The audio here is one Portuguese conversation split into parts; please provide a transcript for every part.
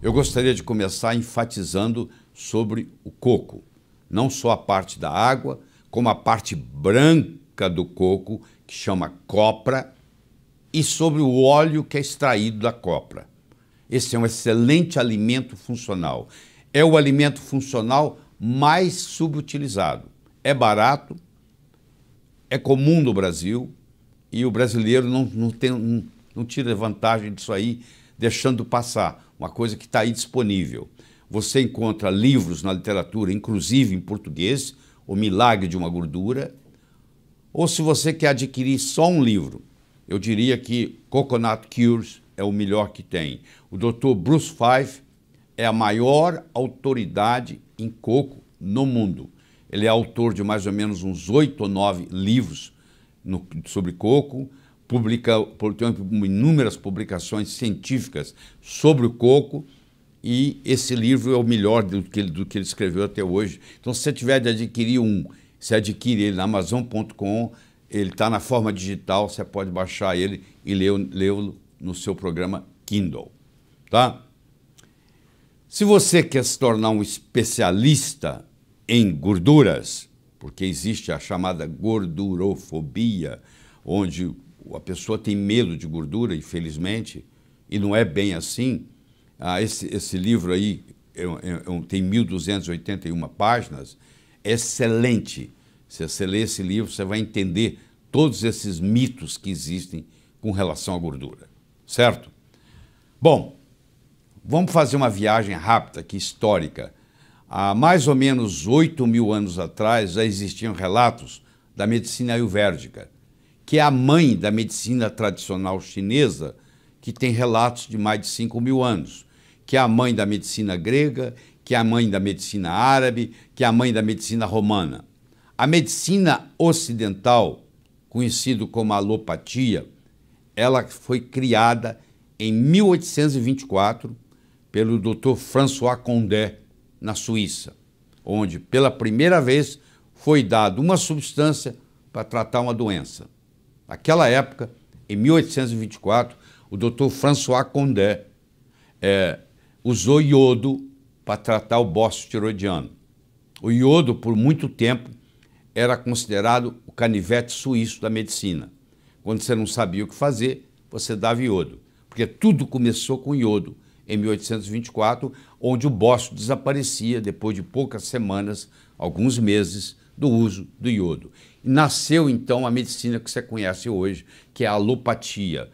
Eu gostaria de começar enfatizando sobre o coco. Não só a parte da água, como a parte branca do coco, que chama copra, e sobre o óleo que é extraído da copra. Esse é um excelente alimento funcional. É o alimento funcional mais subutilizado. É barato, é comum no Brasil, e o brasileiro não tira vantagem disso aí, deixando passar. Uma coisa que está aí disponível. Você encontra livros na literatura, inclusive em português, O Milagre de uma Gordura, ou se você quer adquirir só um livro, eu diria que Coconut Cures é o melhor que tem. O Dr. Bruce Fife é a maior autoridade em coco no mundo. Ele é autor de mais ou menos uns 8 ou 9 livros sobre coco, tem inúmeras publicações científicas sobre o coco, e esse livro é o melhor do que ele escreveu até hoje. Então, se você tiver de adquirir você adquire ele na Amazon.com, ele está na forma digital, você pode baixar ele e lê-lo no seu programa Kindle, tá? Se você quer se tornar um especialista em gorduras, porque existe a chamada gordurofobia, onde a pessoa tem medo de gordura, infelizmente, e não é bem assim. Esse livro aí tem 1.281 páginas, é excelente. Se você ler esse livro, você vai entender todos esses mitos que existem com relação à gordura, certo? Bom, vamos fazer uma viagem rápida aqui, histórica. Há mais ou menos 8.000 anos atrás já existiam relatos da medicina ayurvédica, que é a mãe da medicina tradicional chinesa, que tem relatos de mais de 5.000 anos, que é a mãe da medicina grega, que é a mãe da medicina árabe, que é a mãe da medicina romana. A medicina ocidental, conhecida como alopatia, ela foi criada em 1824 pelo Dr. François Condé, na Suíça, onde pela primeira vez foi dada uma substância para tratar uma doença. Naquela época, em 1824, o Dr. François Condé usou iodo para tratar o bócio tiroidiano. O iodo, por muito tempo, era considerado o canivete suíço da medicina. Quando você não sabia o que fazer, você dava iodo, porque tudo começou com iodo, em 1824, onde o bócio desaparecia depois de poucas semanas, alguns meses, do uso do iodo. E nasceu, então, a medicina que você conhece hoje, que é a alopatia.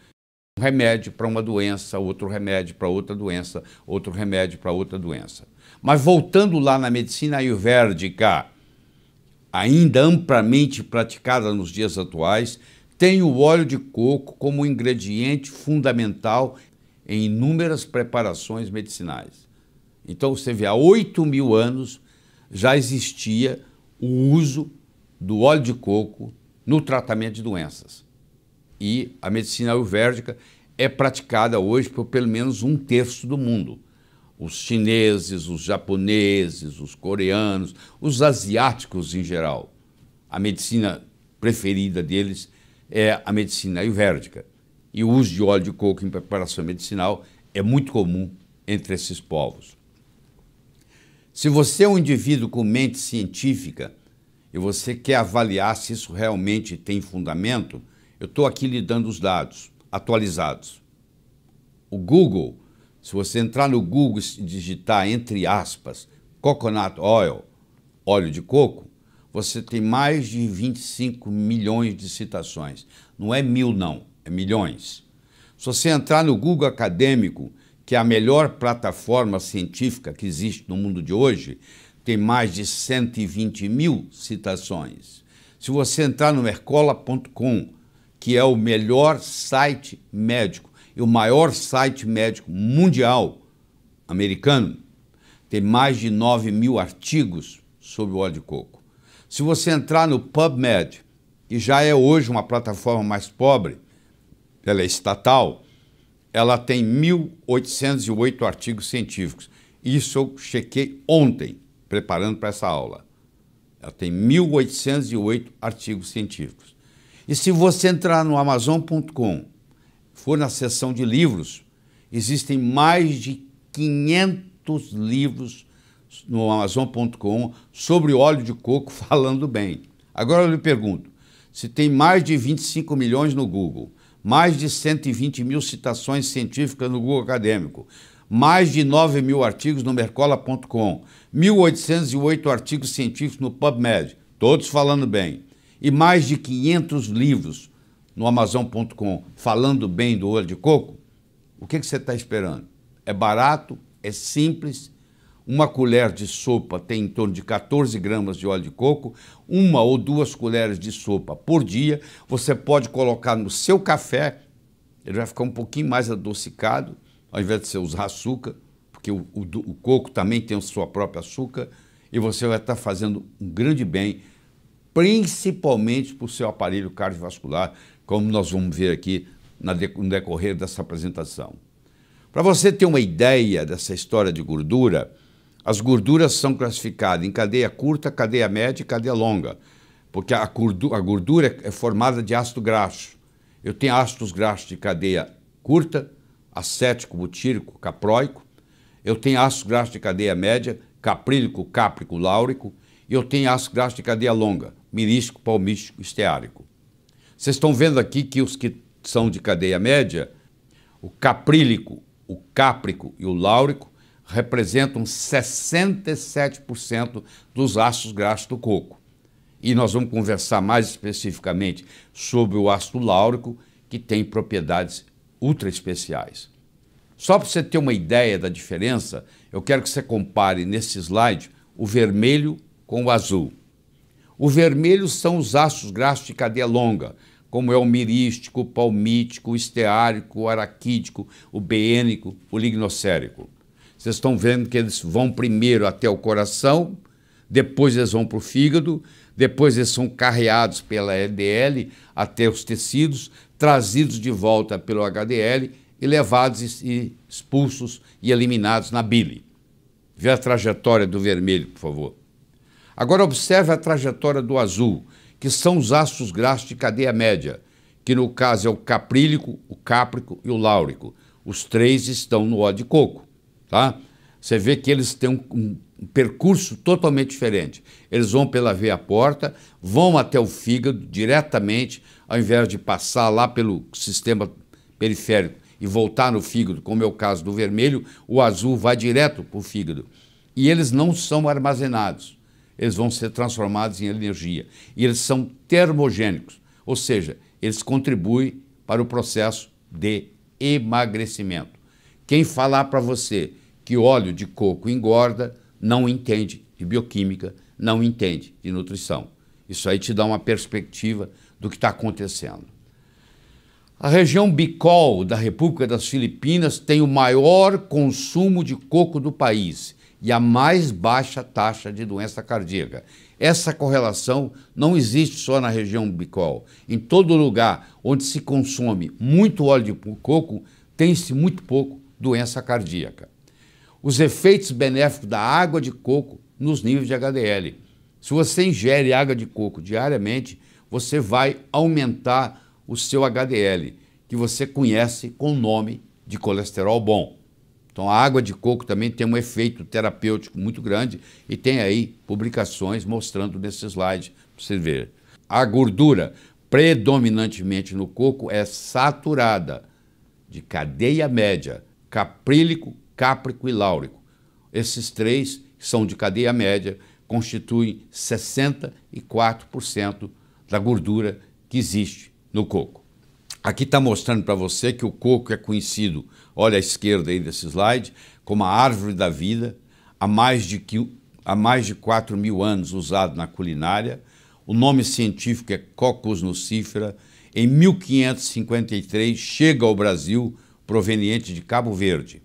Um remédio para uma doença, outro remédio para outra doença, outro remédio para outra doença. Mas voltando lá na medicina ayurvédica, ainda amplamente praticada nos dias atuais, tem o óleo de coco como ingrediente fundamental em inúmeras preparações medicinais. Então, você vê, há 8.000 anos já existia o uso do óleo de coco no tratamento de doenças. E a medicina ayurvédica é praticada hoje por pelo menos 1/3 do mundo. Os chineses, os japoneses, os coreanos, os asiáticos em geral. A medicina preferida deles é a medicina ayurvédica. E o uso de óleo de coco em preparação medicinal é muito comum entre esses povos. Se você é um indivíduo com mente científica e você quer avaliar se isso realmente tem fundamento, eu estou aqui lhe dando os dados atualizados. O Google, se você entrar no Google e digitar, entre aspas, coconut oil, óleo de coco, você tem mais de 25 milhões de citações. Não é 1.000, não, é milhões. Se você entrar no Google Acadêmico, que é a melhor plataforma científica que existe no mundo de hoje, tem mais de 120.000 citações. Se você entrar no mercola.com, que é o melhor site médico e o maior site médico mundial americano, tem mais de 9.000 artigos sobre o óleo de coco. Se você entrar no PubMed, que já é hoje uma plataforma mais pobre, ela é estatal, ela tem 1.808 artigos científicos. Isso eu chequei ontem, preparando para essa aula. Ela tem 1.808 artigos científicos. E se você entrar no Amazon.com, for na seção de livros, existem mais de 500 livros no Amazon.com sobre óleo de coco falando bem. Agora eu lhe pergunto, se tem mais de 25 milhões no Google, mais de 120 mil citações científicas no Google Acadêmico, mais de 9 mil artigos no Mercola.com, 1.808 artigos científicos no PubMed, todos falando bem, e mais de 500 livros no Amazon.com falando bem do óleo de coco, o que você está esperando? É barato, é simples, uma colher de sopa tem em torno de 14 gramas de óleo de coco, 1 ou 2 colheres de sopa por dia, você pode colocar no seu café, ele vai ficar um pouquinho mais adocicado, ao invés de você usar açúcar, porque o coco também tem a sua própria açúcar, e você vai estar fazendo um grande bem, principalmente para o seu aparelho cardiovascular, como nós vamos ver aqui no decorrer dessa apresentação. Para você ter uma ideia dessa história de gordura, as gorduras são classificadas em cadeia curta, cadeia média e cadeia longa, porque a gordura é formada de ácido graxo. Eu tenho ácidos graxos de cadeia curta, acético, butírico, capróico. Eu tenho ácido graxo de cadeia média, caprílico, cáprico, láurico. E eu tenho ácido graxo de cadeia longa, mirístico, palmístico, esteárico. Vocês estão vendo aqui que os que são de cadeia média, o caprílico, o cáprico e o láurico, representam 67% dos ácidos graxos do coco. E nós vamos conversar mais especificamente sobre o ácido láurico, que tem propriedades ultra especiais. Só para você ter uma ideia da diferença, eu quero que você compare nesse slide o vermelho com o azul. O vermelho são os ácidos graxos de cadeia longa, como é o mirístico, o palmítico, o esteárico, o araquídico, o beênico, o lignocérico. Vocês estão vendo que eles vão primeiro até o coração, depois eles vão para o fígado, depois eles são carreados pela LDL até os tecidos, trazidos de volta pelo HDL e levados e expulsos e eliminados na bile. Vê a trajetória do vermelho, por favor. Agora observe a trajetória do azul, que são os ácidos graxos de cadeia média, que no caso é o caprílico, o cáprico e o láurico. Os três estão no óleo de coco. Tá? Você vê que eles têm um percurso totalmente diferente. Eles vão pela veia porta, vão até o fígado diretamente, ao invés de passar lá pelo sistema periférico e voltar no fígado, como é o caso do vermelho, o azul vai direto para o fígado. E eles não são armazenados, eles vão ser transformados em energia. E eles são termogênicos, ou seja, eles contribuem para o processo de emagrecimento. Quem falar para você que óleo de coco engorda, não entende de bioquímica, não entende de nutrição. Isso aí te dá uma perspectiva do que está acontecendo. A região Bicol da República das Filipinas tem o maior consumo de coco do país e a mais baixa taxa de doença cardíaca. Essa correlação não existe só na região Bicol. Em todo lugar onde se consome muito óleo de coco, tem-se muito pouco doença cardíaca. Os efeitos benéficos da água de coco nos níveis de HDL. Se você ingere água de coco diariamente, você vai aumentar o seu HDL, que você conhece com o nome de colesterol bom. Então a água de coco também tem um efeito terapêutico muito grande e tem aí publicações mostrando nesse slide para você ver. A gordura predominantemente no coco é saturada, de cadeia média, caprílico, cáprico e láurico. Esses três, que são de cadeia média, constituem 64% da gordura que existe no coco. Aqui está mostrando para você que o coco é conhecido, olha à esquerda aí desse slide, como a árvore da vida, há mais de 4.000 anos usado na culinária. O nome científico é Cocos nucifera. Em 1553 chega ao Brasil, proveniente de Cabo Verde.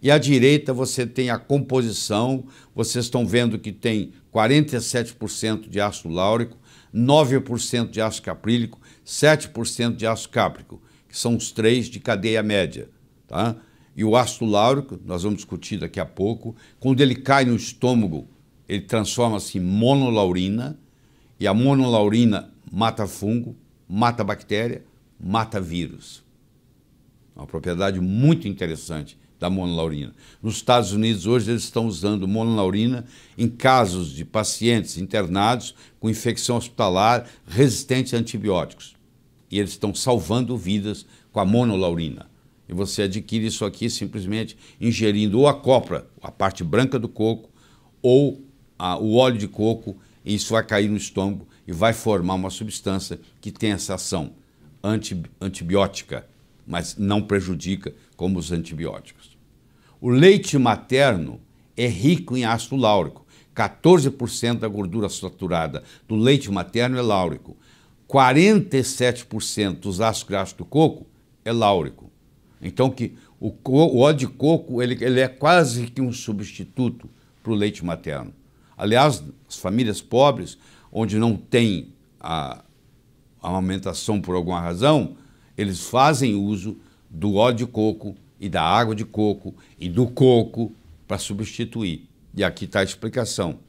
E à direita você tem a composição, vocês estão vendo que tem 47% de ácido láurico, 9% de ácido caprílico, 7% de ácido cáprico, que são os três de cadeia média. Tá? E o ácido láurico, nós vamos discutir daqui a pouco, quando ele cai no estômago, ele transforma-se em monolaurina, e a monolaurina mata fungo, mata bactéria, mata vírus. Uma propriedade muito interessante da monolaurina. Nos Estados Unidos, hoje, eles estão usando monolaurina em casos de pacientes internados com infecção hospitalar resistente a antibióticos. E eles estão salvando vidas com a monolaurina. E você adquire isso aqui simplesmente ingerindo ou a copra, a parte branca do coco, ou o óleo de coco, e isso vai cair no estômago e vai formar uma substância que tem essa ação antibiótica, mas não prejudica como os antibióticos. O leite materno é rico em ácido láurico. 14% da gordura saturada do leite materno é láurico. 47% dos ácidos graxos do coco é láurico. Então o óleo de coco ele é quase que um substituto para o leite materno. Aliás, as famílias pobres, onde não tem a amamentação por alguma razão, eles fazem uso do óleo de coco e da água de coco e do coco para substituir. E aqui está a explicação.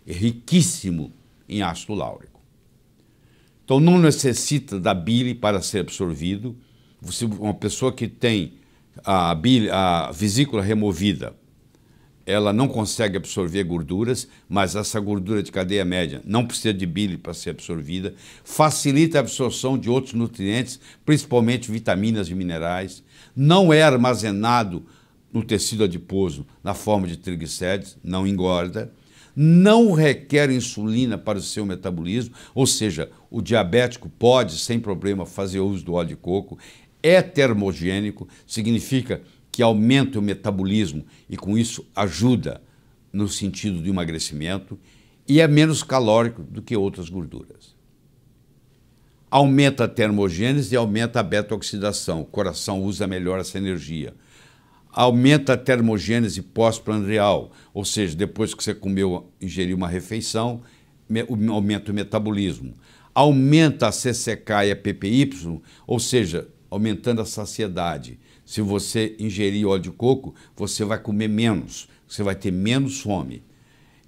É riquíssimo em ácido láurico. Então não necessita da bile para ser absorvido. Uma pessoa que tem a vesícula removida, ela não consegue absorver gorduras, mas essa gordura de cadeia média não precisa de bile para ser absorvida, facilita a absorção de outros nutrientes, principalmente vitaminas e minerais, não é armazenado no tecido adiposo na forma de triglicérides, não engorda, não requer insulina para o seu metabolismo, ou seja, o diabético pode, sem problema, fazer uso do óleo de coco, é termogênico, significa que aumenta o metabolismo e com isso ajuda no sentido do emagrecimento e é menos calórico do que outras gorduras. Aumenta a termogênese e aumenta a beta-oxidação, o coração usa melhor essa energia. Aumenta a termogênese pós-prandial, ou seja, depois que você comeu, ingeriu uma refeição, aumenta o metabolismo. Aumenta a CCK e a PPY, ou seja, aumentando a saciedade. Se você ingerir óleo de coco, você vai comer menos, você vai ter menos fome.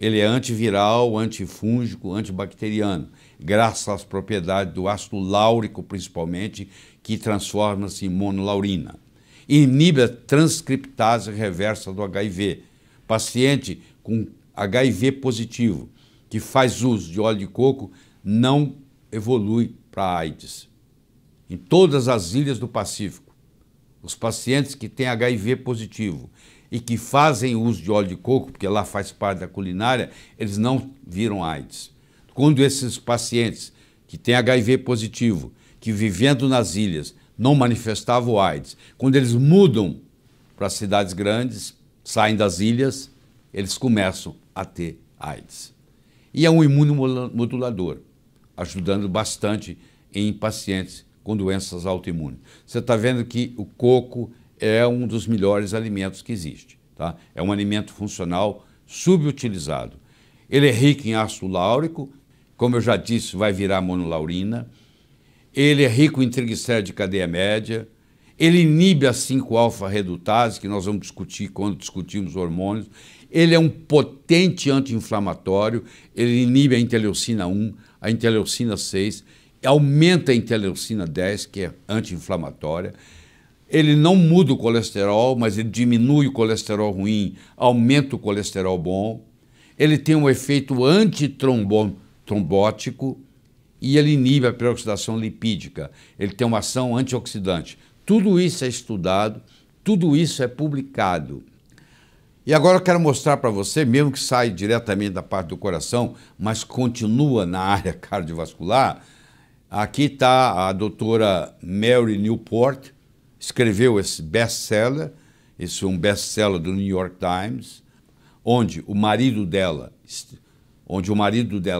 Ele é antiviral, antifúngico, antibacteriano, graças às propriedades do ácido láurico, principalmente, que transforma-se em monolaurina. Inibe a transcriptase reversa do HIV. Paciente com HIV positivo, que faz uso de óleo de coco, não evolui para AIDS. Em todas as ilhas do Pacífico, os pacientes que têm HIV positivo e que fazem uso de óleo de coco, porque lá faz parte da culinária, eles não viram AIDS. Quando esses pacientes que têm HIV positivo, que vivendo nas ilhas, não manifestavam AIDS, quando eles mudam para cidades grandes, saem das ilhas, eles começam a ter AIDS. E é um imunomodulador, ajudando bastante em pacientes com doenças autoimunes. Você está vendo que o coco é um dos melhores alimentos que existe. Tá? É um alimento funcional subutilizado. Ele é rico em ácido láurico, como eu já disse, vai virar monolaurina. Ele é rico em triglicéridos de cadeia média. Ele inibe a 5-alfa-redutase, que nós vamos discutir quando discutirmos hormônios. Ele é um potente anti-inflamatório. Ele inibe a interleucina 1, a interleucina 6, aumenta a interleucina 10, que é anti-inflamatória. Ele não muda o colesterol, mas ele diminui o colesterol ruim, aumenta o colesterol bom. Ele tem um efeito antitrombótico e ele inibe a peroxidação lipídica. Ele tem uma ação antioxidante. Tudo isso é estudado, tudo isso é publicado. E agora eu quero mostrar para você, mesmo que saia diretamente da parte do coração, mas continua na área cardiovascular. Aqui está a doutora Mary Newport, escreveu esse best-seller, esse é um best-seller do New York Times, onde o marido dela,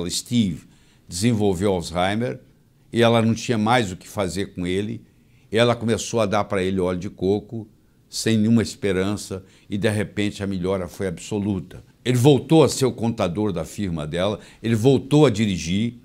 Steve, desenvolveu Alzheimer e ela não tinha mais o que fazer com ele. E ela começou a dar para ele óleo de coco, sem nenhuma esperança, e de repente a melhora foi absoluta. Ele voltou a ser o contador da firma dela, ele voltou a dirigir.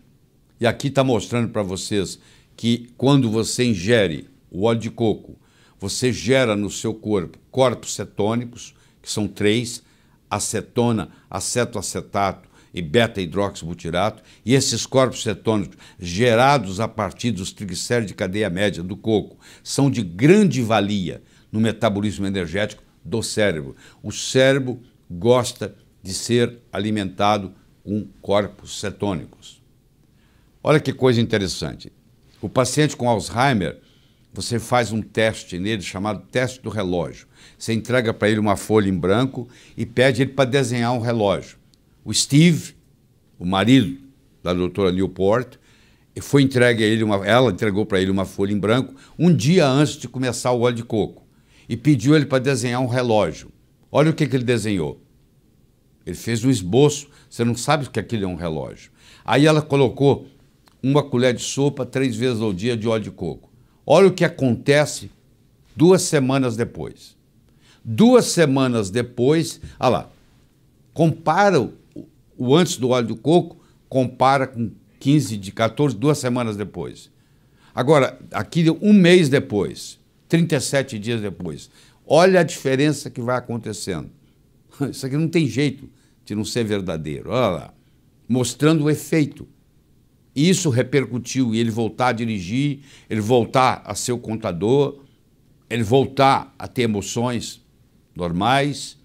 E aqui está mostrando para vocês que quando você ingere o óleo de coco, você gera no seu corpo corpos cetônicos, que são 3, acetona, acetoacetato e beta-hidroxibutirato, e esses corpos cetônicos gerados a partir dos triglicéridos de cadeia média do coco são de grande valia no metabolismo energético do cérebro. O cérebro gosta de ser alimentado com corpos cetônicos. Olha que coisa interessante. O paciente com Alzheimer, você faz um teste nele chamado teste do relógio. Você entrega para ele uma folha em branco e pede ele para desenhar um relógio. O Steve, o marido da doutora Newport, foi entregue a ele ela entregou para ele uma folha em branco um dia antes de começar o óleo de coco e pediu ele para desenhar um relógio. Olha o que ele desenhou. Ele fez um esboço, você não sabe que aquilo é um relógio. Aí ela colocou uma colher de sopa 3 vezes ao dia de óleo de coco. Olha o que acontece 2 semanas depois. 2 semanas depois, olha lá, compara o antes do óleo de coco, compara com 2 semanas depois. Agora, aqui 1 mês depois, 37 dias depois, olha a diferença que vai acontecendo. Isso aqui não tem jeito de não ser verdadeiro. Olha lá, mostrando o efeito. Isso repercutiu e ele voltar a dirigir, ele voltar a ser o contador, ele voltar a ter emoções normais.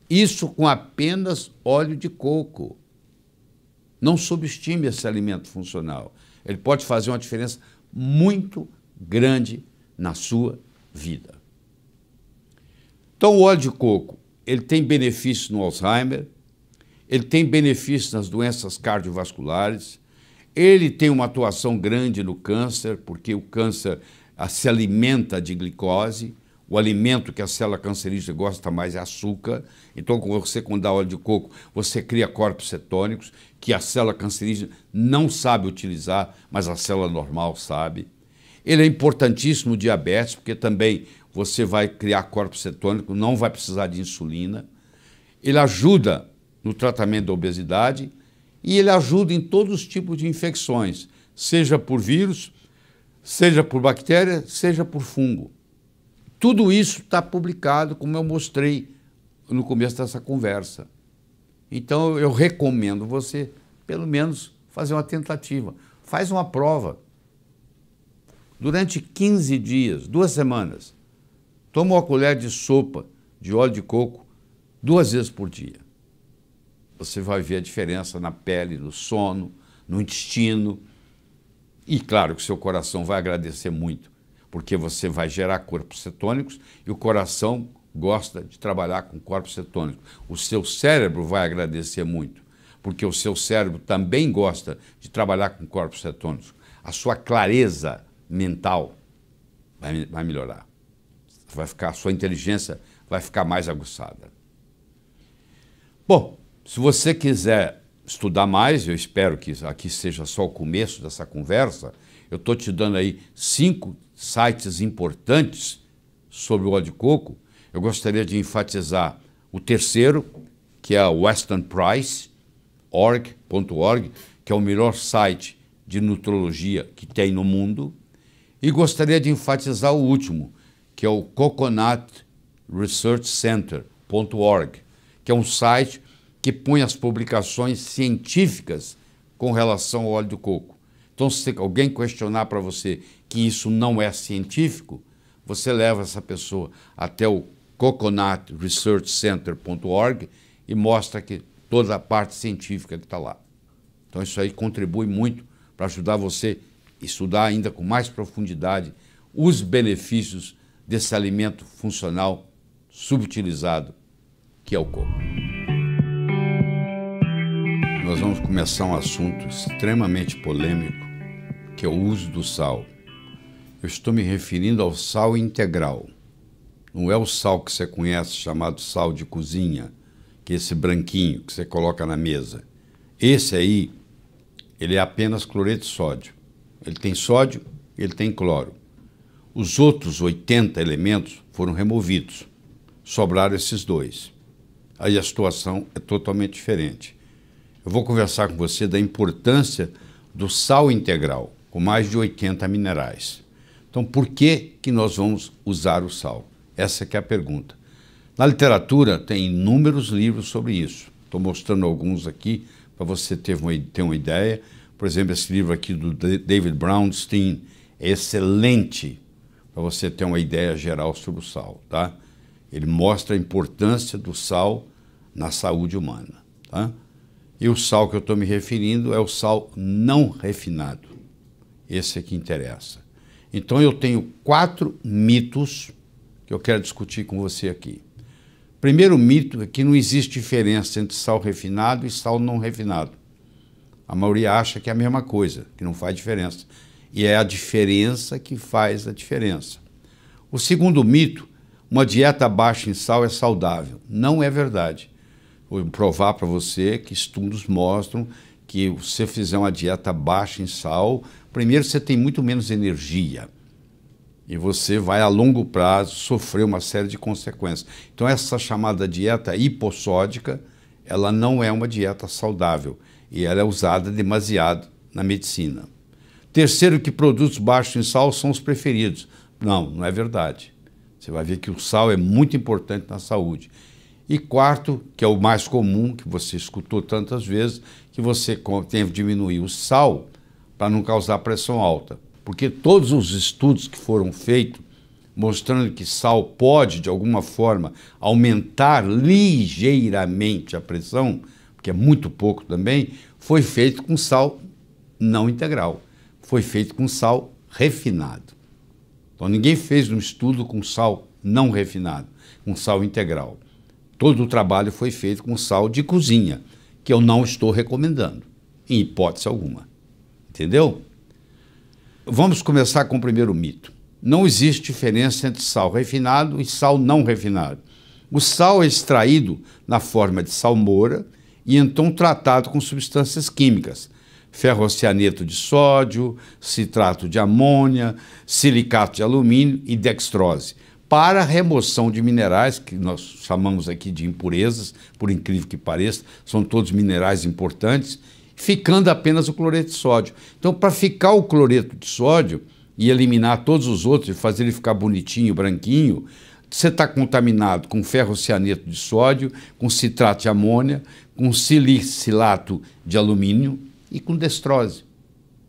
Isso com apenas óleo de coco. Não subestime esse alimento funcional. Ele pode fazer uma diferença muito grande na sua vida. Então, o óleo de coco, ele tem benefícios no Alzheimer, ele tem benefícios nas doenças cardiovasculares, ele tem uma atuação grande no câncer, porque o câncer se alimenta de glicose, o alimento que a célula cancerígena gosta mais é açúcar. Então, quando dá óleo de coco, você cria corpos cetônicos, que a célula cancerígena não sabe utilizar, mas a célula normal sabe. Ele é importantíssimo no diabetes, porque também você vai criar corpos cetônicos, não vai precisar de insulina. Ele ajuda no tratamento da obesidade e ele ajuda em todos os tipos de infecções, seja por vírus, seja por bactéria, seja por fungo. Tudo isso está publicado, como eu mostrei no começo dessa conversa. Então, eu recomendo você, pelo menos, fazer uma tentativa. Faz uma prova. Durante 15 dias, 2 semanas, toma uma colher de sopa de óleo de coco 2 vezes por dia. Você vai ver a diferença na pele, no sono, no intestino. E claro que o seu coração vai agradecer muito, porque você vai gerar corpos cetônicos e o coração gosta de trabalhar com corpos cetônicos. O seu cérebro vai agradecer muito, porque o seu cérebro também gosta de trabalhar com corpos cetônicos. A sua clareza mental vai melhorar. A sua inteligência vai ficar mais aguçada. Bom, se você quiser estudar mais, eu espero que aqui seja só o começo dessa conversa, eu estou te dando aí 5 sites importantes sobre o óleo de coco. Eu gostaria de enfatizar o terceiro, que é o westernprice.org, que é o melhor site de nutrologia que tem no mundo. E gostaria de enfatizar o último, que é o coconutresearchcenter.org, que é um site que põe as publicações científicas com relação ao óleo de coco. Então, se alguém questionar para você que isso não é científico, você leva essa pessoa até o coconutresearchcenter.org e mostra que toda a parte científica que está lá. Então, isso aí contribui muito para ajudar você a estudar ainda com mais profundidade os benefícios desse alimento funcional subutilizado que é o coco. Nós vamos começar um assunto extremamente polêmico, que é o uso do sal. Eu estou me referindo ao sal integral. Não é o sal que você conhece, chamado sal de cozinha, que é esse branquinho que você coloca na mesa. Esse aí, ele é apenas cloreto de sódio. Ele tem sódio e ele tem cloro. Os outros 80 elementos foram removidos. Sobraram esses 2. Aí a situação é totalmente diferente. Eu vou conversar com você da importância do sal integral, com mais de 80 minerais. Então, por que nós vamos usar o sal? Essa que é a pergunta. Na literatura, tem inúmeros livros sobre isso. Estou mostrando alguns aqui para você ter uma ideia. Por exemplo, esse livro aqui do David Brownstein é excelente para você ter uma ideia geral sobre o sal, tá? Ele mostra a importância do sal na saúde humana. Tá? E o sal que eu estou me referindo é o sal não refinado. Esse é que interessa. Então eu tenho 4 mitos que eu quero discutir com você aqui. Primeiro mito é que não existe diferença entre sal refinado e sal não refinado. A maioria acha que é a mesma coisa, que não faz diferença. E é a diferença que faz a diferença. O segundo mito, uma dieta baixa em sal é saudável. Não é verdade. Vou provar para você que estudos mostram que se você fizer uma dieta baixa em sal, primeiro você tem muito menos energia. E você vai a longo prazo sofrer uma série de consequências. Então essa chamada dieta hipossódica, ela não é uma dieta saudável e ela é usada demasiado na medicina. Terceiro, que produtos baixos em sal são os preferidos. Não, não é verdade. Você vai ver que o sal é muito importante na saúde. E quarto, que é o mais comum, que você escutou tantas vezes, que você tem que diminuir o sal para não causar pressão alta. Porque todos os estudos que foram feitos mostrando que sal pode, de alguma forma, aumentar ligeiramente a pressão, que é muito pouco também, foi feito com sal não integral. Foi feito com sal refinado. Então ninguém fez um estudo com sal não refinado, com sal integral. Todo o trabalho foi feito com sal de cozinha, que eu não estou recomendando, em hipótese alguma. Entendeu? Vamos começar com o primeiro mito. Não existe diferença entre sal refinado e sal não refinado. O sal é extraído na forma de salmoura e então tratado com substâncias químicas, ferrocianeto de sódio, citrato de amônia, silicato de alumínio e dextrose, para a remoção de minerais, que nós chamamos aqui de impurezas, por incrível que pareça, são todos minerais importantes, ficando apenas o cloreto de sódio. Então, para ficar o cloreto de sódio e eliminar todos os outros e fazer ele ficar bonitinho, branquinho, você está contaminado com ferrocianeto de sódio, com citrato de amônia, com silicilato de alumínio e com dextrose,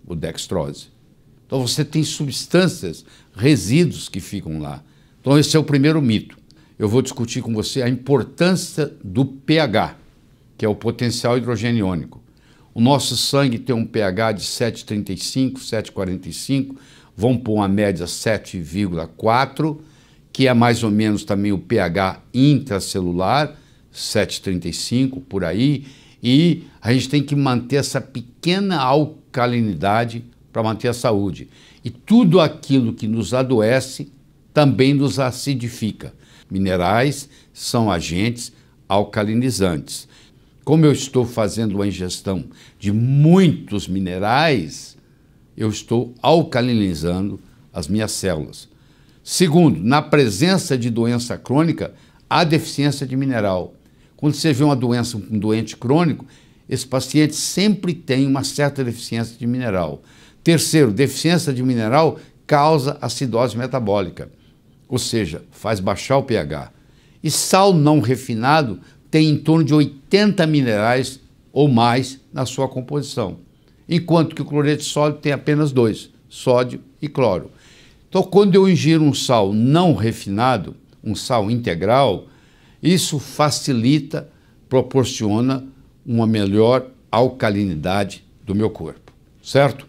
ou dextrose. Então você tem substâncias, resíduos que ficam lá. Então esse é o primeiro mito. Eu vou discutir com você a importância do pH, que é o potencial hidrogênio iônico. O nosso sangue tem um pH de 7,35, 7,45, vamos pôr uma média 7,4, que é mais ou menos também o pH intracelular, 7,35 por aí, e a gente tem que manter essa pequena alcalinidade para manter a saúde. E tudo aquilo que nos adoece também nos acidifica. Minerais são agentes alcalinizantes. Como eu estou fazendo uma ingestão de muitos minerais, eu estou alcalinizando as minhas células. Segundo, na presença de doença crônica, há deficiência de mineral. Quando você vê uma doença, um doente crônico, esse paciente sempre tem uma certa deficiência de mineral. Terceiro, deficiência de mineral causa acidose metabólica, ou seja, faz baixar o pH. E sal não refinado tem em torno de 80 minerais ou mais na sua composição, enquanto que o cloreto de sódio tem apenas 2, sódio e cloro. Então, quando eu ingiro um sal não refinado, um sal integral, isso facilita, proporciona uma melhor alcalinidade do meu corpo, certo?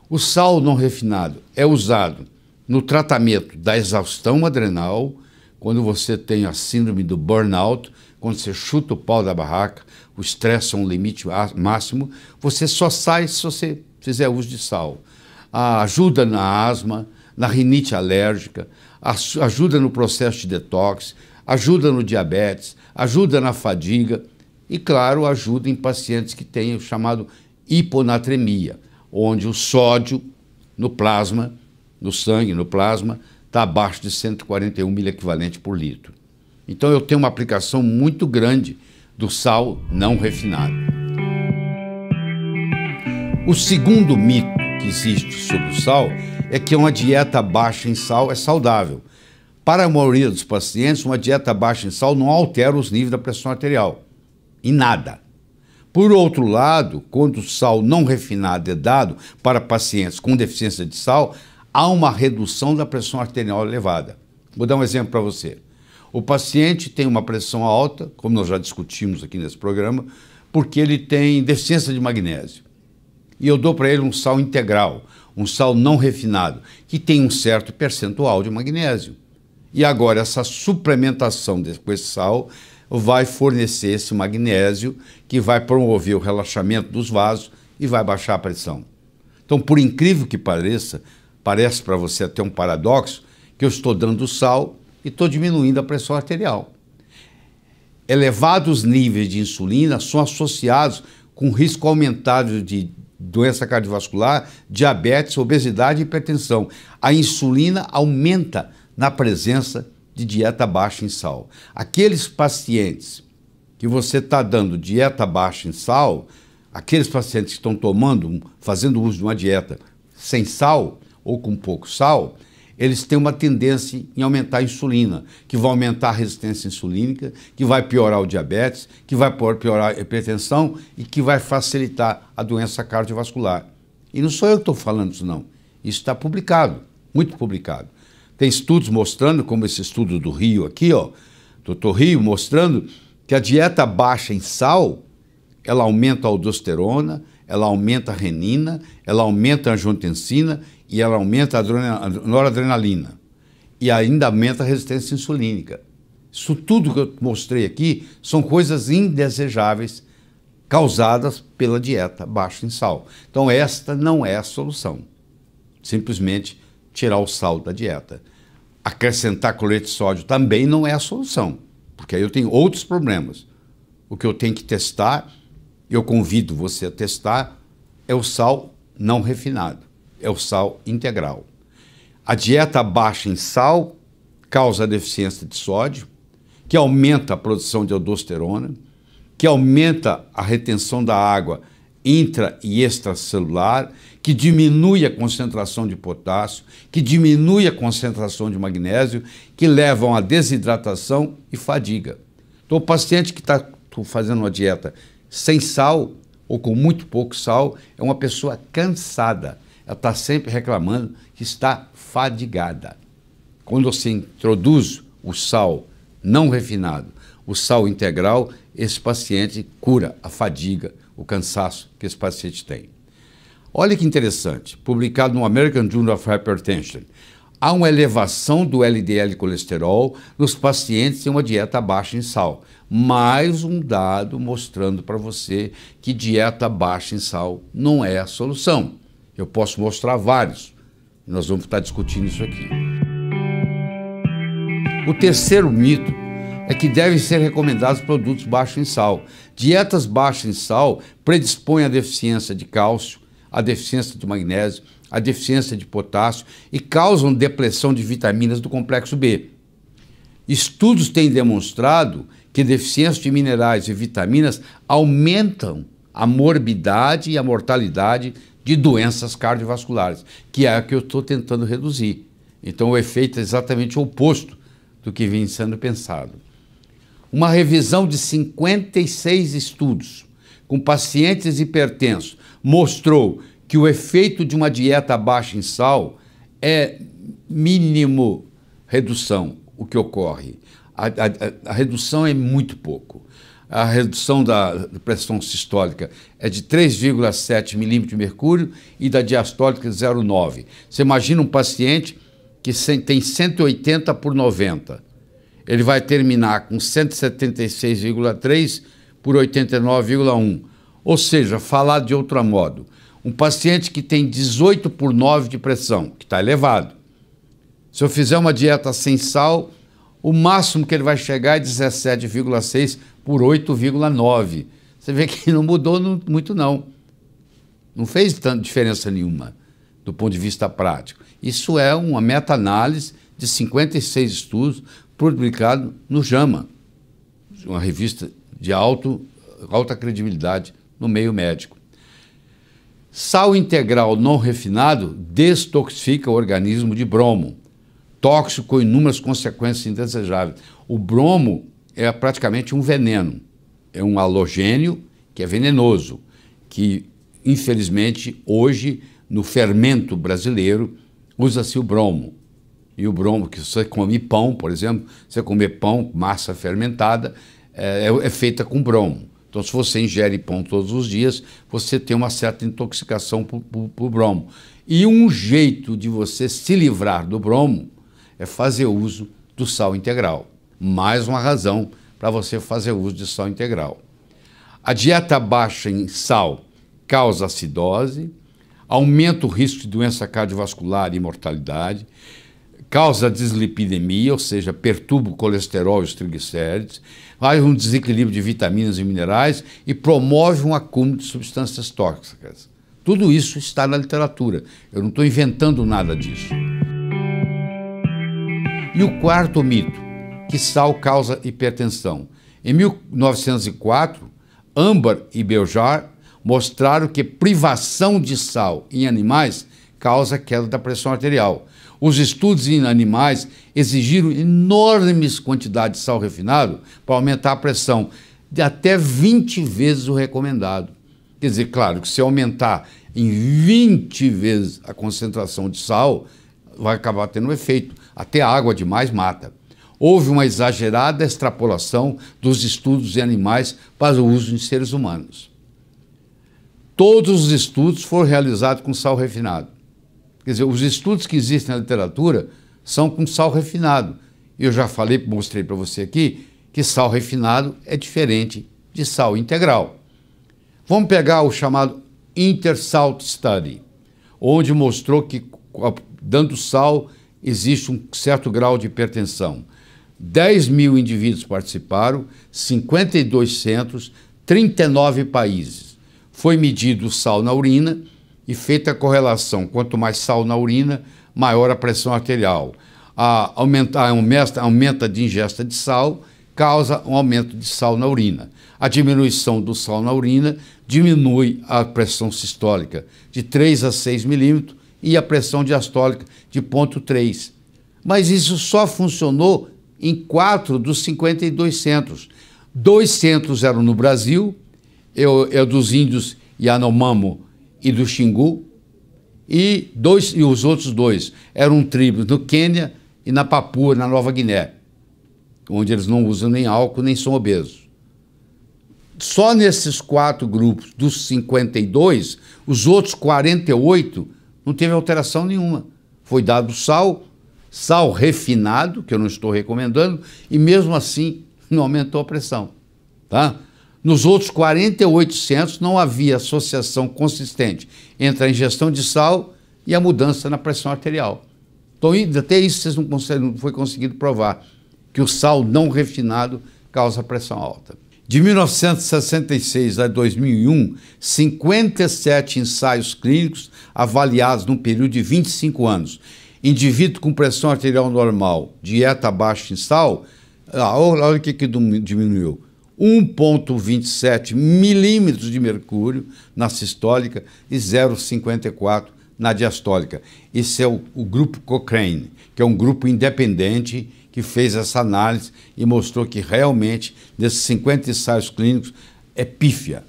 O sal não refinado é usado no tratamento da exaustão adrenal, quando você tem a síndrome do burnout, quando você chuta o pau da barraca, o estresse é um limite máximo, você só sai se você fizer uso de sal. Ajuda na asma, na rinite alérgica, ajuda no processo de detox, ajuda no diabetes, ajuda na fadiga e, claro, ajuda em pacientes que têm o chamado hiponatremia, onde o sódio no plasma, no sangue, no plasma, está abaixo de 141 miliequivalente por litro. Então eu tenho uma aplicação muito grande do sal não refinado. O segundo mito que existe sobre o sal é que uma dieta baixa em sal é saudável. Para a maioria dos pacientes, uma dieta baixa em sal não altera os níveis da pressão arterial, em nada. Por outro lado, quando o sal não refinado é dado para pacientes com deficiência de sal, há uma redução da pressão arterial elevada. Vou dar um exemplo para você. O paciente tem uma pressão alta, como nós já discutimos aqui nesse programa, porque ele tem deficiência de magnésio. E eu dou para ele um sal integral, um sal não refinado, que tem um certo percentual de magnésio. E agora essa suplementação com esse sal vai fornecer esse magnésio que vai promover o relaxamento dos vasos e vai baixar a pressão. Então, por incrível que pareça, parece para você até um paradoxo, que eu estou dando sal e estou diminuindo a pressão arterial. Elevados níveis de insulina são associados com risco aumentado de doença cardiovascular, diabetes, obesidade e hipertensão. A insulina aumenta na presença de dieta baixa em sal. Aqueles pacientes que você está dando dieta baixa em sal, aqueles pacientes que estão fazendo uso de uma dieta sem sal ou com pouco sal, eles têm uma tendência em aumentar a insulina, que vai aumentar a resistência insulínica, que vai piorar o diabetes, que vai piorar a hipertensão e que vai facilitar a doença cardiovascular. E não sou eu que estou falando isso, não. Isso está publicado, muito publicado. Tem estudos mostrando, como esse estudo do Rio aqui, ó, Dr. Rio, mostrando que a dieta baixa em sal, ela aumenta a aldosterona, ela aumenta a renina, ela aumenta a angiotensina e ela aumenta a noradrenalina. E ainda aumenta a resistência insulínica. Isso tudo que eu mostrei aqui são coisas indesejáveis causadas pela dieta baixa em sal. Então esta não é a solução. Simplesmente tirar o sal da dieta. Acrescentar cloreto de sódio também não é a solução, porque aí eu tenho outros problemas. O que eu tenho que testar, eu convido você a testar, é o sal não refinado, é o sal integral. A dieta baixa em sal causa deficiência de sódio, que aumenta a produção de aldosterona, que aumenta a retenção da água intra e extracelular, que diminui a concentração de potássio, que diminui a concentração de magnésio, que levam à desidratação e fadiga. Então, o paciente que está fazendo uma dieta sem sal ou com muito pouco sal é uma pessoa cansada. Ela está sempre reclamando que está fadigada. Quando você introduz o sal não refinado, o sal integral, esse paciente cura a fadiga, o cansaço que esse paciente tem. Olha que interessante, publicado no American Journal of Hypertension. Há uma elevação do LDL colesterol nos pacientes em uma dieta baixa em sal. Mais um dado mostrando para você que dieta baixa em sal não é a solução. Eu posso mostrar vários. Nós vamos estar discutindo isso aqui. O terceiro mito é que devem ser recomendados produtos baixos em sal. Dietas baixas em sal predispõem à deficiência de cálcio, à deficiência de magnésio, à deficiência de potássio e causam depressão de vitaminas do complexo B. Estudos têm demonstrado que deficiência de minerais e vitaminas aumentam a morbidade e a mortalidade de doenças cardiovasculares, que é a que eu estou tentando reduzir. Então o efeito é exatamente o oposto do que vem sendo pensado. Uma revisão de 56 estudos com pacientes hipertensos mostrou que o efeito de uma dieta baixa em sal é mínimo redução, o que ocorre. A redução é muito pouco. A redução da pressão sistólica é de 3,7 milímetros de mercúrio e da diastólica 0,9. Você imagina um paciente que tem 180 por 90. Ele vai terminar com 176,3 por 89,1. Ou seja, falar de outro modo, um paciente que tem 18 por 9 de pressão, que está elevado. Se eu fizer uma dieta sem sal, o máximo que ele vai chegar é 17,6 por 8,9. Você vê que não mudou muito, não. Não fez tanta diferença nenhuma do ponto de vista prático. Isso é uma meta-análise de 56 estudos publicado no JAMA, uma revista de alta credibilidade no meio médico. Sal integral não refinado destoxifica o organismo de bromo, tóxico com inúmeras consequências indesejáveis. O bromo é praticamente um veneno, é um halogênio que é venenoso, que infelizmente hoje no fermento brasileiro usa-se o bromo. E o bromo, que você come pão, por exemplo, você comer pão, massa fermentada, é feita com bromo. Então, se você ingere pão todos os dias, você tem uma certa intoxicação por bromo. E um jeito de você se livrar do bromo é fazer uso do sal integral. Mais uma razão para você fazer uso de sal integral. A dieta baixa em sal causa acidose, aumenta o risco de doença cardiovascular e mortalidade, causa dislipidemia, ou seja, perturba o colesterol e os triglicérides, faz um desequilíbrio de vitaminas e minerais e promove um acúmulo de substâncias tóxicas. Tudo isso está na literatura. Eu não estou inventando nada disso. E o quarto mito, que sal causa hipertensão. Em 1904, Ambar e Beljar mostraram que privação de sal em animais causa queda da pressão arterial. Os estudos em animais exigiram enormes quantidades de sal refinado para aumentar a pressão, de até 20 vezes o recomendado. Quer dizer, claro que se aumentar em 20 vezes a concentração de sal, vai acabar tendo um efeito. Até a água demais mata. Houve uma exagerada extrapolação dos estudos em animais para o uso em seres humanos. Todos os estudos foram realizados com sal refinado. Quer dizer, os estudos que existem na literatura são com sal refinado. Eu já falei, mostrei para você aqui, que sal refinado é diferente de sal integral. Vamos pegar o chamado Intersalt Study, onde mostrou que, dando sal, existe um certo grau de hipertensão. 10 mil indivíduos participaram, 52 centros, 39 países. Foi medido o sal na urina e feita a correlação. Quanto mais sal na urina, maior a pressão arterial. Aumenta de ingesta de sal, causa um aumento de sal na urina. A diminuição do sal na urina diminui a pressão sistólica de 3 a 6 milímetros e a pressão diastólica de 0,3. Mas isso só funcionou em 4 dos 52 centros. 2 centros eram no Brasil, dos índios Yanomamo e do Xingu, e os outros 2 eram tribos no Quênia e na Papua, na Nova Guiné, onde eles não usam nem álcool, nem são obesos. Só nesses 4 grupos, dos 52, os outros 48 não teve alteração nenhuma. Foi dado sal refinado, que eu não estou recomendando, e mesmo assim não aumentou a pressão. Tá? Nos outros 48 centros não havia associação consistente entre a ingestão de sal e a mudança na pressão arterial. Então, até isso não foi conseguido provar, que o sal não refinado causa pressão alta. De 1966 a 2001, 57 ensaios clínicos avaliados num período de 25 anos. Indivíduo com pressão arterial normal, dieta baixa em sal, olha o que diminuiu. 1,27 milímetros de mercúrio na sistólica e 0,54 na diastólica. Esse é o grupo Cochrane, que é um grupo independente que fez essa análise e mostrou que realmente, desses 50 ensaios clínicos, é pífia.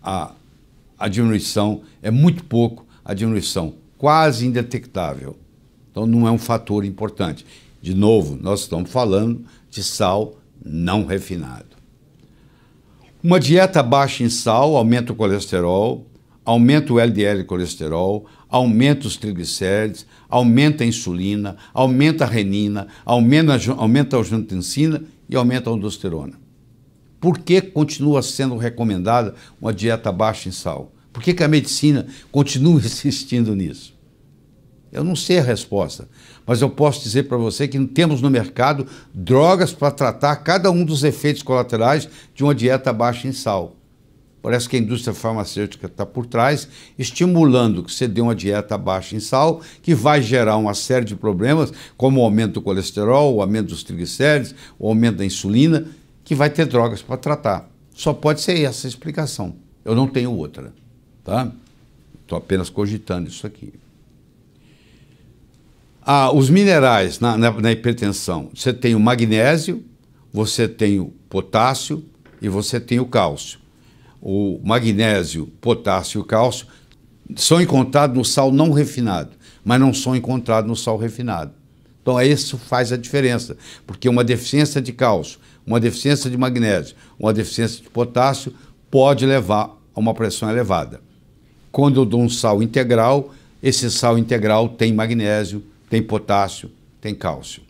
A diminuição é muito pouco, a diminuição quase indetectável. Então não é um fator importante. De novo, nós estamos falando de sal não refinado. Uma dieta baixa em sal aumenta o colesterol, aumenta o LDL colesterol, aumenta os triglicérides, aumenta a insulina, aumenta a renina, aumenta a angiotensina e aumenta a aldosterona. Por que continua sendo recomendada uma dieta baixa em sal? Por que a medicina continua insistindo nisso? Eu não sei a resposta, mas eu posso dizer para você que temos no mercado drogas para tratar cada um dos efeitos colaterais de uma dieta baixa em sal. Parece que a indústria farmacêutica está por trás, estimulando que você dê uma dieta baixa em sal, que vai gerar uma série de problemas, como o aumento do colesterol, o aumento dos triglicérides, o aumento da insulina, que vai ter drogas para tratar. Só pode ser essa a explicação. Eu não tenho outra. Tá? Estou apenas cogitando isso aqui. Os minerais na hipertensão. Você tem o magnésio, você tem o potássio e você tem o cálcio. O magnésio, potássio e o cálcio são encontrados no sal não refinado, mas não são encontrados no sal refinado. Então isso faz a diferença, porque uma deficiência de cálcio, uma deficiência de magnésio, uma deficiência de potássio pode levar a uma pressão elevada. Quando eu dou um sal integral, esse sal integral tem magnésio, tem potássio, tem cálcio.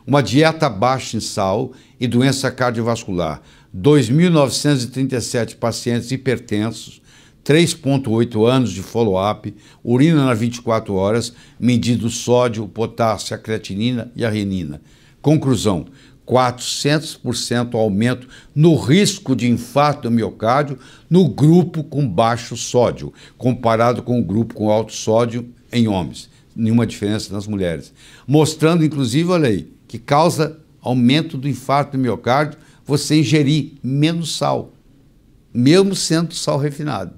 Uma dieta baixa em sal e doença cardiovascular. 2.937 pacientes hipertensos, 3,8 anos de follow-up, urina nas 24 horas, medido o sódio, o potássio, a creatinina e a renina. Conclusão: 400% aumento no risco de infarto do miocárdio no grupo com baixo sódio, comparado com o grupo com alto sódio em homens. Nenhuma diferença nas mulheres. Mostrando, inclusive, olha aí, que causa aumento do infarto do miocárdio você ingerir menos sal, mesmo sendo sal refinado.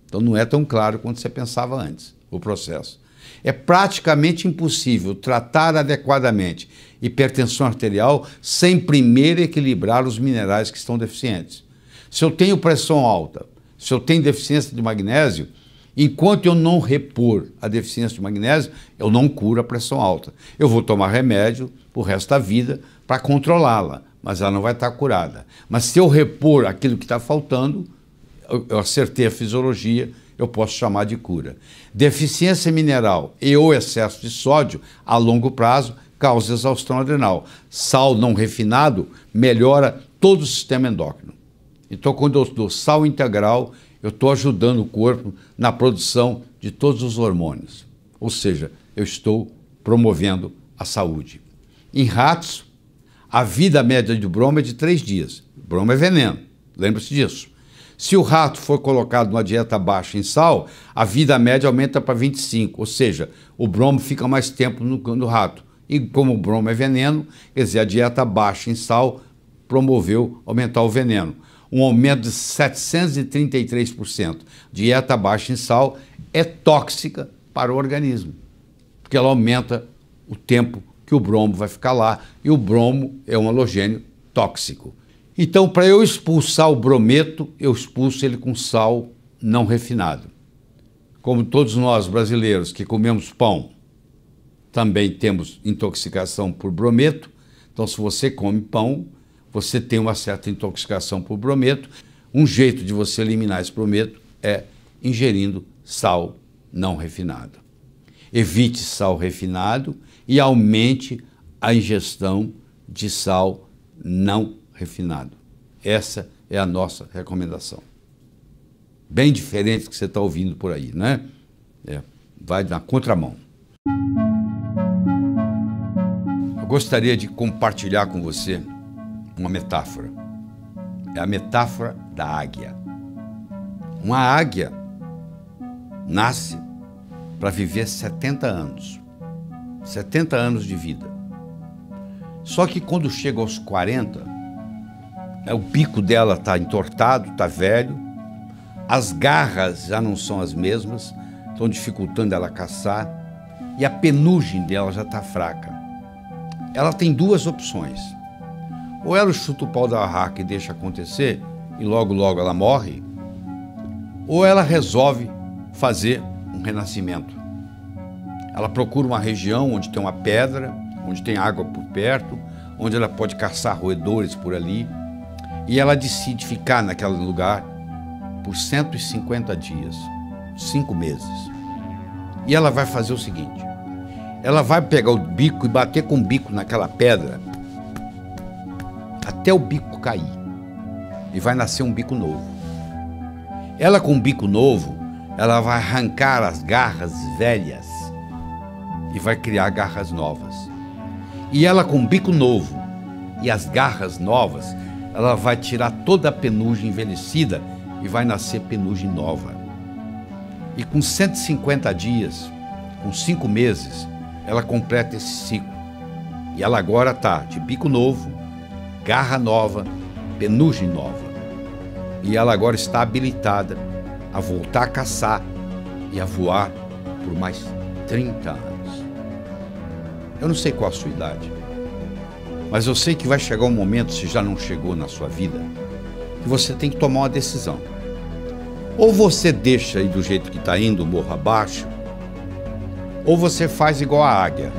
Então não é tão claro quanto você pensava antes, o processo. É praticamente impossível tratar adequadamente hipertensão arterial sem primeiro equilibrar os minerais que estão deficientes. Se eu tenho pressão alta, se eu tenho deficiência de magnésio, enquanto eu não repor a deficiência de magnésio, eu não curo a pressão alta. Eu vou tomar remédio o resto da vida para controlá-la, mas ela não vai estar curada. Mas se eu repor aquilo que está faltando, eu acertei a fisiologia, eu posso chamar de cura. Deficiência mineral e ou excesso de sódio, a longo prazo, causa exaustão adrenal. Sal não refinado melhora todo o sistema endócrino. Então, quando eu dou sal integral, eu estou ajudando o corpo na produção de todos os hormônios. Ou seja, eu estou promovendo a saúde. Em ratos, a vida média de bromo é de 3 dias. Bromo é veneno, lembre-se disso. Se o rato for colocado numa dieta baixa em sal, a vida média aumenta para 25, ou seja, o bromo fica mais tempo no rato. E como o bromo é veneno, quer dizer, a dieta baixa em sal promoveu aumentar o veneno. Um aumento de 733%. Dieta baixa em sal é tóxica para o organismo, porque ela aumenta o tempo que o bromo vai ficar lá, e o bromo é um halogênio tóxico. Então, para eu expulsar o brometo, eu expulso ele com sal não refinado. Como todos nós brasileiros que comemos pão, também temos intoxicação por brometo. Então, se você come pão, você tem uma certa intoxicação por brometo. Um jeito de você eliminar esse brometo é ingerindo sal não refinado. Evite sal refinado e aumente a ingestão de sal não refinado. Essa é a nossa recomendação. Bem diferente do que você está ouvindo por aí, né? Vai na contramão. Eu gostaria de compartilhar com você uma metáfora. É a metáfora da águia. Uma águia nasce para viver 70 anos. 70 anos de vida. Só que quando chega aos 40, o bico dela está entortado, está velho, as garras já não são as mesmas, estão dificultando ela caçar, e a penugem dela já está fraca. Ela tem 2 opções. Ou ela chuta o pau da barraca e deixa acontecer, e logo, logo ela morre, ou ela resolve fazer um renascimento. Ela procura uma região onde tem uma pedra, onde tem água por perto, onde ela pode caçar roedores por ali, e ela decide ficar naquele lugar por 150 dias, 5 meses. E ela vai fazer o seguinte: ela vai pegar o bico e bater com o bico naquela pedra até o bico cair, e vai nascer um bico novo. Ela, com um bico novo, ela vai arrancar as garras velhas e vai criar garras novas. E ela, com um bico novo e as garras novas, ela vai tirar toda a penugem envelhecida e vai nascer penugem nova. E com 150 dias, com 5 meses, ela completa esse ciclo. E ela agora está de bico novo, garra nova, penugem nova. E ela agora está habilitada a voltar a caçar e a voar por mais 30 anos. Eu não sei qual a sua idade, mas eu sei que vai chegar um momento, se já não chegou na sua vida, que você tem que tomar uma decisão. Ou você deixa aí do jeito que está indo, morro abaixo, ou você faz igual a águia.